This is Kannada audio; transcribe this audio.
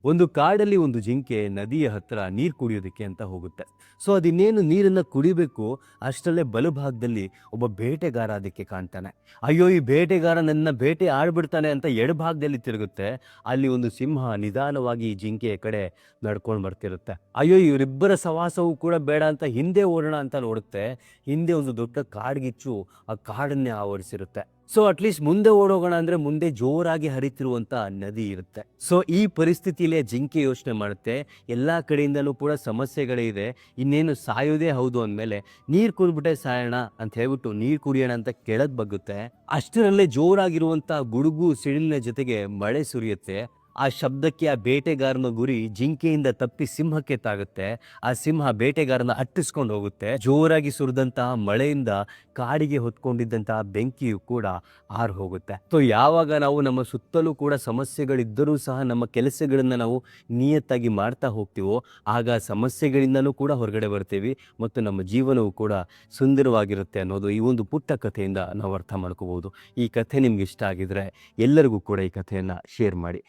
ಒಂದು ಕಾಡಲ್ಲಿ ಒಂದು ಜಿಂಕೆ ನದಿಯ ಹತ್ರ ನೀರು ಕುಡಿಯೋದಕ್ಕೆ ಅಂತ ಹೋಗುತ್ತೆ. ಸೊ ಅದಿನ್ನೇನು ನೀರನ್ನ ಕುಡಿಬೇಕು ಅಷ್ಟರಲ್ಲೇ ಬಲಭಾಗದಲ್ಲಿ ಒಬ್ಬ ಬೇಟೆಗಾರ ಅದಕ್ಕೆ ಕಾಣ್ತಾನೆ. ಅಯ್ಯೋ ಈ ಬೇಟೆಗಾರ ನನ್ನ ಬೇಟೆ ಆಡ್ಬಿಡ್ತಾನೆ ಅಂತ ಎಡಭಾಗದಲ್ಲಿ ತಿರುಗುತ್ತೆ. ಅಲ್ಲಿ ಒಂದು ಸಿಂಹ ನಿಧಾನವಾಗಿ ಈ ಜಿಂಕೆಯ ಕಡೆ ನಡ್ಕೊಂಡು ಬರ್ತಿರುತ್ತೆ. ಅಯ್ಯೋ ಇವರಿಬ್ಬರ ಸವಾಸವೂ ಕೂಡ ಬೇಡ ಅಂತ ಹಿಂದೆ ಓಡೋಣ ಅಂತ ನೋಡುತ್ತೆ. ಹಿಂದೆ ಒಂದು ದೊಡ್ಡ ಕಾಡ್ಗಿಚ್ಚು ಆ ಕಾಡನ್ನೇ ಆವರಿಸಿರುತ್ತೆ. ಸೊ ಅಟ್ಲೀಸ್ಟ್ ಮುಂದೆ ಓಡೋಗೋಣ ಅಂದ್ರೆ ಮುಂದೆ ಜೋರಾಗಿ ಹರಿತಿರುವಂತ ನದಿ ಇರುತ್ತೆ. ಸೊ ಈ ಪರಿಸ್ಥಿತಿಯಲ್ಲಿ ಜಿಂಕೆ ಯೋಚನೆ ಮಾಡುತ್ತೆ, ಎಲ್ಲಾ ಕಡೆಯಿಂದಲೂ ಕೂಡ ಸಮಸ್ಯೆಗಳೇ ಇದೆ, ಇನ್ನೇನು ಸಾಯೋದೇ ಹೌದು ಅಂದಮೇಲೆ ನೀರ್ ಕುಡ್ಬಿಟ್ಟೆ ಸಾಯೋಣ ಅಂತ ಹೇಳ್ಬಿಟ್ಟು ನೀರ್ ಕುಡಿಯೋಣ ಅಂತ ಕೆಳಗ್ ಬಗ್ಗುತ್ತೆ. ಅಷ್ಟರಲ್ಲೇ ಜೋರಾಗಿರುವಂತ ಗುಡುಗು ಸಿಡಿಲಿನ ಜೊತೆಗೆ ಮಳೆ ಸುರಿಯುತ್ತೆ. ಆ ಶಬ್ದಕ್ಕೆ ಆ ಬೇಟೆಗಾರನ ಗುರಿ ಜಿಂಕೆಯಿಂದ ತಪ್ಪಿ ಸಿಂಹಕ್ಕೆ ತಾಗುತ್ತೆ. ಆ ಸಿಂಹ ಬೇಟೆಗಾರನ ಅಟ್ಟಿಸ್ಕೊಂಡು ಹೋಗುತ್ತೆ. ಜೋರಾಗಿ ಸುರಿದಂತಹ ಮಳೆಯಿಂದ ಕಾಡಿಗೆ ಹೊತ್ಕೊಂಡಿದ್ದಂತಹ ಬೆಂಕಿಯು ಕೂಡ ಆರು ಹೋಗುತ್ತೆ. ಸೊ ಯಾವಾಗ ನಾವು ನಮ್ಮ ಸುತ್ತಲೂ ಕೂಡ ಸಮಸ್ಯೆಗಳಿದ್ದರೂ ಸಹ ನಮ್ಮ ಕೆಲಸಗಳನ್ನ ನಾವು ನಿಯತ್ತಾಗಿ ಮಾಡ್ತಾ ಹೋಗ್ತೀವೋ ಆಗ ಸಮಸ್ಯೆಗಳಿಂದನೂ ಕೂಡ ಹೊರಗಡೆ ಬರ್ತೀವಿ ಮತ್ತು ನಮ್ಮ ಜೀವನವು ಕೂಡ ಸುಂದರವಾಗಿರುತ್ತೆ ಅನ್ನೋದು ಈ ಒಂದು ಪುಟ್ಟ ಕಥೆಯಿಂದ ನಾವು ಅರ್ಥ ಮಾಡ್ಕೋಬಹುದು. ಈ ಕಥೆ ನಿಮ್ಗೆ ಇಷ್ಟ ಆಗಿದ್ರೆ ಎಲ್ಲರಿಗೂ ಕೂಡ ಈ ಕಥೆಯನ್ನ ಶೇರ್ ಮಾಡಿ.